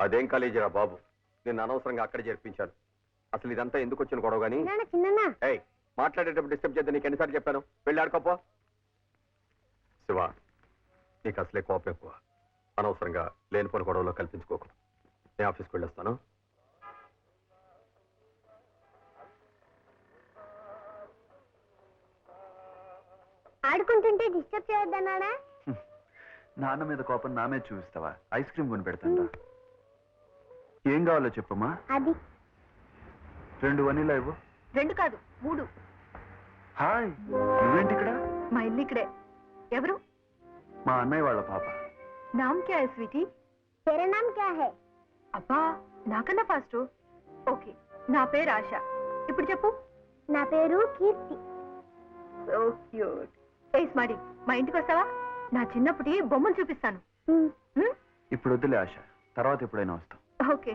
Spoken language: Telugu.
అదేం కాలేజీరా బాబు, నేను అనవసరంగా అక్కడ చేర్పించాను. అసలు ఇదంతా ఎందుకు వచ్చిన గొడవ గానీ మాట్లాడేటప్పుడు డిస్టర్బ్ చేద్దాం. నీకు ఎన్నిసార్లు చెప్పాను, వెళ్ళి ఆడుకోపో. శివ, నీకు అసలే కోపం ఎక్కువ. అనవసరంగా లేనిపోని గొడవలో కల్పించుకోకు. నేను ఆఫీస్కి వెళ్ళొస్తాను. ఆడుకుంటుంటే డిస్టర్బ్ చేయొద్దన్నాడా? నాన్న మీద కోపం నా మీద చూపిస్తావా? ఐస్ క్రీమ్ కొని పెడతాను. ఏం కావాలో చెప్పమ్మా. అది 2 వనీలా ఇవ్వు. 2 కాదు 3. హాయ్, నువ్వేంటి ఇక్కడ? మా ఇల్లు ఇక్కడే. ఎవరు? మా అన్నయ్య వాళ్ళ పాప. నామ్ క్యా హై స్వీటీ? तेरा नाम क्या है? అబ్బా నాకన్నా ఫాస్ట్. ఓకే, నా పేరు ఆశ. ఇప్పుడు చెప్పు. నా పేరు Keerthi. So cute. A smarty, మా ఇంటికి వస్తావా? నా చిన్నప్పటి బొమ్మను చూపిస్తాను. ఇప్పుడు వద్దులే ఆశ, తర్వాత ఎప్పుడైనా వస్తాం. ఓకే.